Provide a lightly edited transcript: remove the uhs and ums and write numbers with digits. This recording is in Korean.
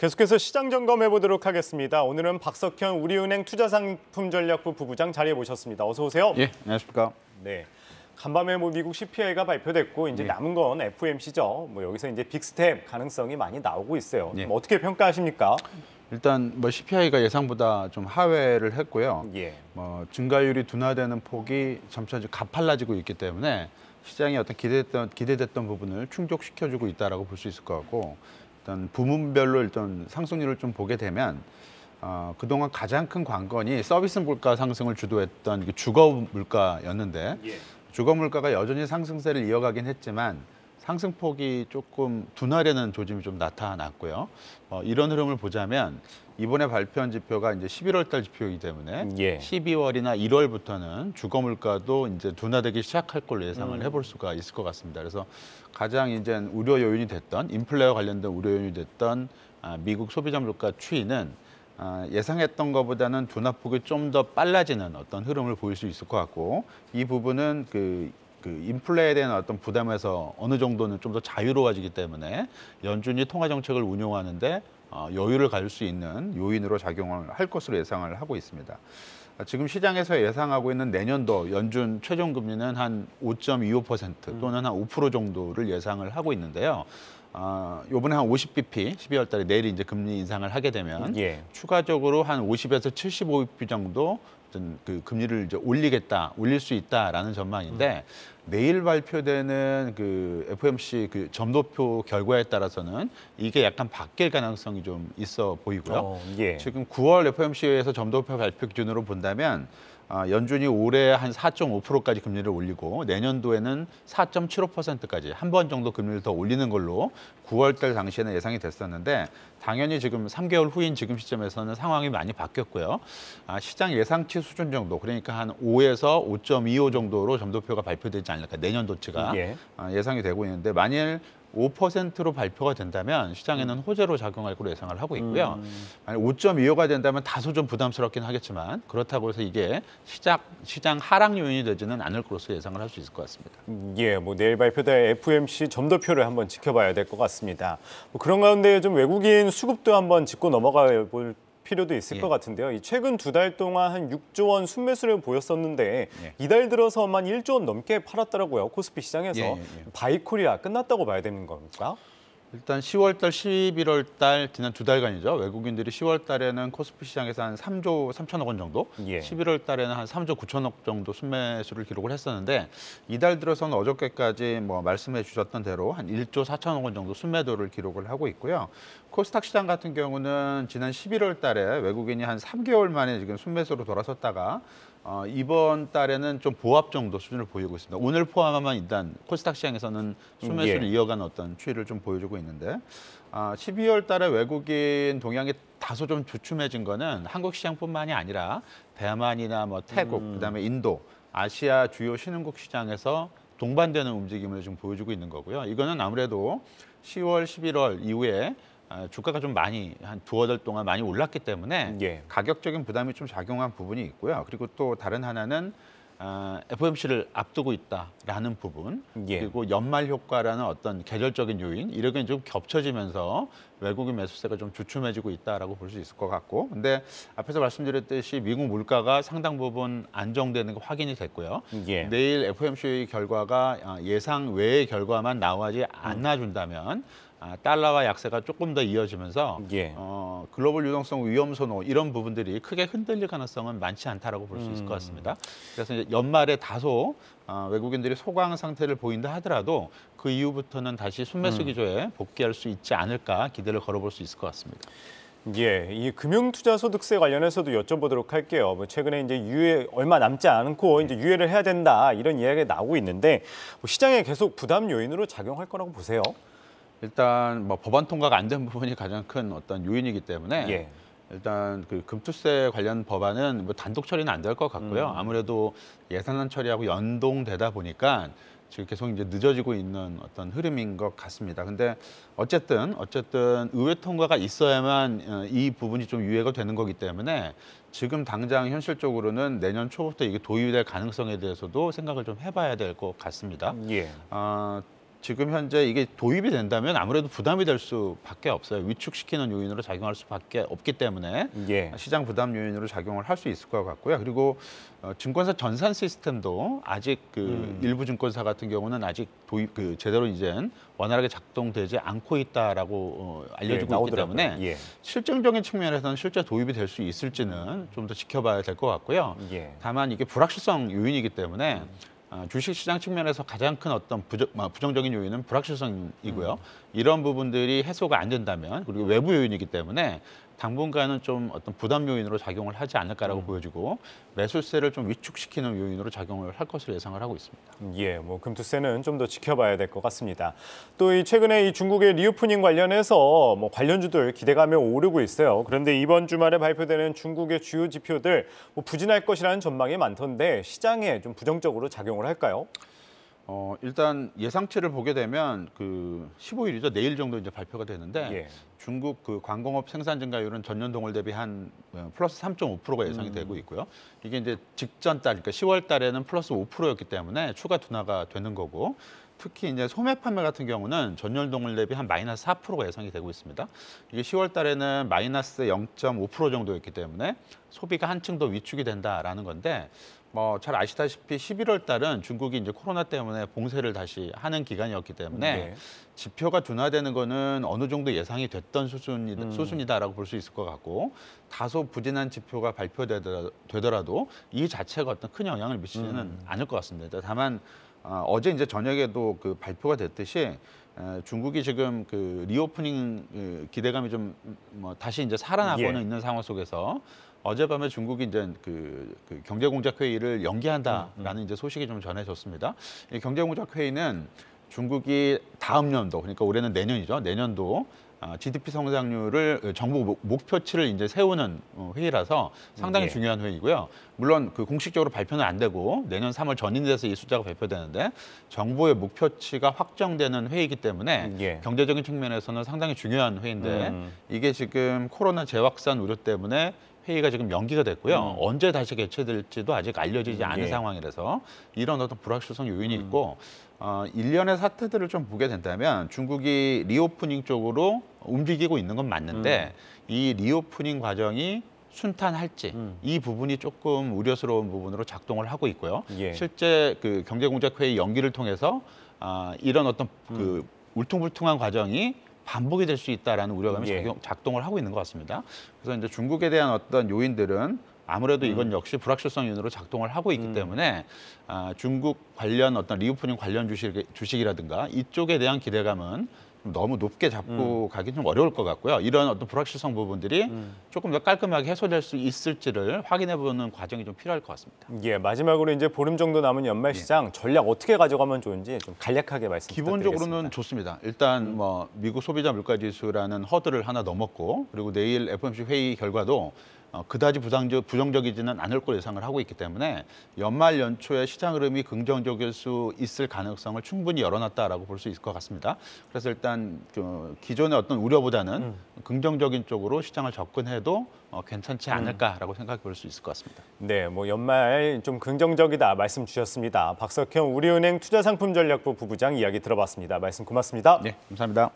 계속해서 시장 점검해 보도록 하겠습니다. 오늘은 박석현 우리은행 투자상품전략부 부부장 자리에 모셨습니다. 어서 오세요. 예, 안녕하십니까. 네. 간밤에 미국 CPI가 발표됐고 이제 남은 건 FOMC죠. 여기서 이제 빅스텝 가능성이 많이 나오고 있어요. 어떻게 평가하십니까? 일단 CPI가 예상보다 좀 하회를 했고요. 증가율이 둔화되는 폭이 점차 가팔라지고 있기 때문에 시장이 어떤 기대됐던 부분을 충족시켜주고 있다라고 볼 수 있을 것 같고, 일단 부문별로 일단 상승률을 좀 보게 되면 그동안 가장 큰 관건이 서비스 물가 상승을 주도했던 주거 물가였는데 주거 물가가 여전히 상승세를 이어가긴 했지만 상승폭이 조금 둔화되는 조짐이 좀 나타났고요. 이런 흐름을 보자면 이번에 발표한 지표가 이제 11월 달 지표이기 때문에 12월이나 1월부터는 주거 물가도 이제 둔화되기 시작할 걸로 예상을 해볼 수가 있을 것 같습니다. 그래서 가장 이제 우려 요인이 됐던 인플레와 관련된 우려 요인이 됐던 미국 소비자 물가 추이는 예상했던 것보다는 둔화폭이 좀 더 빨라지는 어떤 흐름을 보일 수 있을 것 같고, 이 부분은 그 인플레에 대한 어떤 부담에서 어느 정도는 좀 더 자유로워지기 때문에 연준이 통화 정책을 운용하는데 여유를 가질 수 있는 요인으로 작용을 할 것으로 예상을 하고 있습니다. 지금 시장에서 예상하고 있는 내년도 연준 최종 금리는 한 5.25% 또는 한 5% 정도를 예상을 하고 있는데요. 요번에 한 50bp 12월 달에 내일 이제 금리 인상을 하게 되면 추가적으로 한 50에서 75bp 정도 그 금리를 이제 올릴 수 있다라는 전망인데, 내일 발표되는 그 FOMC 그 점도표 결과에 따라서는 이게 약간 바뀔 가능성이 좀 있어 보이고요. 지금 9월 FOMC에서 점도표 발표 기준으로 본다면 연준이 올해 한 4.5%까지 금리를 올리고 내년도에는 4.75%까지 한 번 정도 금리를 더 올리는 걸로 9월 달 당시에는 예상이 됐었는데, 당연히 지금 3개월 후인 지금 시점에서는 상황이 많이 바뀌었고요. 시장 예상치 수준 정도, 그러니까 한 5에서 5.25 정도로 점도표가 발표되지 않을까, 내년도치가 예상이 되고 있는데, 만일 5%로 발표가 된다면 시장에는 호재로 작용할 것으로 예상을 하고 있고요. 만약 5.25가 된다면 다소 좀 부담스럽긴 하겠지만, 그렇다고 해서 이게 시장 하락 요인이 되지는 않을 것으로 예상을 할 수 있을 것 같습니다. 내일 발표될 FOMC 점도표를 한번 지켜봐야 될 것 같습니다. 그런 가운데 좀 외국인 수급도 한번 짚고 넘어가 볼 필요도 있을 것 같은데요. 최근 2달 동안 한 6조 원 순매수를 보였었는데 이달 들어서만 1조 원 넘게 팔았더라고요. 코스피 시장에서. 바이코리아 끝났다고 봐야 되는 겁니까? 일단 10월 달, 11월 달 지난 2달간이죠. 외국인들이 10월 달에는 코스피 시장에서 한 3조 3천억 원 정도, 11월 달에는 한 3조 9천억 정도 순매수를 기록을 했었는데, 이달 들어서는 어저께까지 말씀해 주셨던 대로 한 1조 4천억 원 정도 순매도를 기록을 하고 있고요. 코스닥 시장 같은 경우는 지난 11월 달에 외국인이 한 3개월 만에 지금 순매수로 돌아섰다가 이번 달에는 좀 보합 정도 수준을 보이고 있습니다. 오늘 포함하면 일단 코스닥 시장에서는 순매수를 이어가는 어떤 추이를 좀 보여주고 있는데, 12월 달에 외국인 동향이 다소 좀 주춤해진 거는 한국 시장뿐만이 아니라 대만이나 태국, 그다음에 인도, 아시아 주요 신흥국 시장에서 동반되는 움직임을 좀 보여주고 있는 거고요. 이거는 아무래도 10월, 11월 이후에 주가가 좀 많이 한 두어 달 동안 많이 올랐기 때문에 가격적인 부담이 좀 작용한 부분이 있고요. 그리고 또 다른 하나는 FOMC를 앞두고 있다라는 부분, 그리고 연말 효과라는 어떤 계절적인 요인, 이런 게 좀 겹쳐지면서 외국인 매수세가 좀 주춤해지고 있다라고 볼 수 있을 것 같고, 근데 앞에서 말씀드렸듯이 미국 물가가 상당 부분 안정되는 거 확인이 됐고요. 내일 FOMC 결과가 예상 외의 결과만 나오지 않아준다면 달러와 약세가 조금 더 이어지면서 글로벌 유동성 위험 선호, 이런 부분들이 크게 흔들릴 가능성은 많지 않다라고 볼 수 있을 것 같습니다. 그래서 이제 연말에 다소 외국인들이 소강 상태를 보인다 하더라도 그 이후부터는 다시 순매수 기조에 복귀할 수 있지 않을까 기대를 걸어볼 수 있을 것 같습니다. 이 금융투자소득세 관련해서도 여쭤보도록 할게요. 최근에 이제 유예 얼마 남지 않고 이제 유예를 해야 된다, 이런 이야기가 나오고 있는데 시장에 계속 부담 요인으로 작용할 거라고 보세요? 일단 법안 통과가 안 된 부분이 가장 큰 어떤 요인이기 때문에 일단 그 금투세 관련 법안은 단독 처리는 안 될 것 같고요. 아무래도 예산안 처리하고 연동되다 보니까 지금 계속 이제 늦어지고 있는 어떤 흐름인 것 같습니다. 근데 어쨌든 의회 통과가 있어야만 이 부분이 좀 유예가 되는 거기 때문에 지금 당장 현실적으로는 내년 초부터 이게 도입될 가능성에 대해서도 생각을 좀 해봐야 될 것 같습니다. 지금 현재 이게 도입이 된다면 아무래도 부담이 될 수밖에 없어요. 위축시키는 요인으로 작용할 수밖에 없기 때문에 예. 시장 부담 요인으로 작용을 할 수 있을 것 같고요. 그리고 증권사 전산 시스템도 아직 일부 증권사 같은 경우는 아직 도입 제대로 이젠 원활하게 작동되지 않고 있다라고 알려지고 있기 때문에 예. 실증적인 측면에서는 실제 도입이 될 수 있을지는 좀 더 지켜봐야 될 것 같고요. 예. 다만 이게 불확실성 요인이기 때문에 주식시장 측면에서 가장 큰 어떤 부정적인 요인은 불확실성이고요. 이런 부분들이 해소가 안 된다면 그리고 외부 요인이기 때문에 당분간은 좀 어떤 부담 요인으로 작용을 하지 않을까라고 보여지고 매수세를 좀 위축시키는 요인으로 작용을 할 것으로 예상을 하고 있습니다. 예, 뭐 금투세는 좀 더 지켜봐야 될 것 같습니다. 또 이 최근에 이 중국의 리오프닝 관련해서 뭐 관련주들 기대감이 오르고 있어요. 그런데 이번 주말에 발표되는 중국의 주요 지표들 뭐 부진할 것이라는 전망이 많던데 시장에 좀 부정적으로 작용을 할까요? 일단 예상치를 보게 되면 15일이죠. 내일 정도 이제 발표가 되는데 예. 중국 광공업 생산 증가율은 전년 동월 대비 한 플러스 3.5%가 예상이 되고 있고요. 이게 이제 직전 달, 그러니까 10월 달에는 플러스 5%였기 때문에 추가 둔화가 되는 거고 특히 이제 소매 판매 같은 경우는 전년 동월 대비 한 마이너스 4%가 예상이 되고 있습니다. 이게 10월 달에는 마이너스 0.5% 정도였기 때문에 소비가 한층 더 위축이 된다라는 건데 뭐 잘 아시다시피 11월 달은 중국이 이제 코로나 때문에 봉쇄를 다시 하는 기간이었기 때문에 네. 지표가 둔화되는 거는 어느 정도 예상이 됐던 수준이다라고 볼 수 있을 것 같고 다소 부진한 지표가 발표되더라도 이 자체가 어떤 큰 영향을 미치지는 않을 것 같습니다. 다만 어제 이제 저녁에도 발표가 됐듯이 중국이 지금 리오프닝 기대감이 좀 뭐 다시 이제 살아나고는 예. 있는 상황 속에서 어젯밤에 중국이 이제 경제공작회의를 연기한다라는 이제 소식이 좀 전해졌습니다. 이 경제공작회의는 중국이 다음 연도, 그러니까 올해는 내년이죠. 내년도 GDP 성장률을 정부 목표치를 이제 세우는 회의라서 상당히 예. 중요한 회의고요. 물론 공식적으로 발표는 안 되고 내년 3월 전인 돼서 이 숫자가 발표되는데 정부의 목표치가 확정되는 회의이기 때문에 예. 경제적인 측면에서는 상당히 중요한 회의인데 이게 지금 코로나 재확산 우려 때문에 회의가 지금 연기가 됐고요. 언제 다시 개최될지도 아직 알려지지 않은 예. 상황이라서 이런 어떤 불확실성 요인이 있고 일련의 사태들을 좀 보게 된다면 중국이 리오프닝 쪽으로 움직이고 있는 건 맞는데 이 리오프닝 과정이 순탄할지 이 부분이 조금 우려스러운 부분으로 작동을 하고 있고요. 예. 실제 공개공작회의 연기를 통해서 이런 어떤 울퉁불퉁한 과정이 반복이 될 수 있다라는 우려감이 예. 작동을 하고 있는 것 같습니다. 그래서 이제 중국에 대한 어떤 요인들은 아무래도 이건 역시 불확실성 요인으로 작동을 하고 있기 때문에 중국 관련 어떤 리오프닝 관련 주식이라든가 이쪽에 대한 기대감은 너무 높게 잡고 가기 좀 어려울 것 같고요. 이런 어떤 불확실성 부분들이 조금 더 깔끔하게 해소될 수 있을지를 확인해보는 과정이 좀 필요할 것 같습니다. 예, 마지막으로 이제 보름 정도 남은 연말 시장 전략 어떻게 가져가면 좋은지 좀 간략하게 말씀 부탁드리겠습니다. 기본적으로는 좋습니다. 일단 뭐 미국 소비자 물가 지수라는 허들을 하나 넘었고 그리고 내일 FOMC 회의 결과도 그다지 부정적이지는 않을 걸 예상을 하고 있기 때문에 연말 연초에 시장 흐름이 긍정적일 수 있을 가능성을 충분히 열어놨다라고 볼 수 있을 것 같습니다. 그래서 일단 기존의 어떤 우려보다는 긍정적인 쪽으로 시장을 접근해도 괜찮지 않을까라고 생각해 볼 수 있을 것 같습니다. 네, 뭐 연말 좀 긍정적이다 말씀 주셨습니다. 박석형 우리은행 투자상품전략부 부부장 이야기 들어봤습니다. 말씀 고맙습니다. 네, 감사합니다.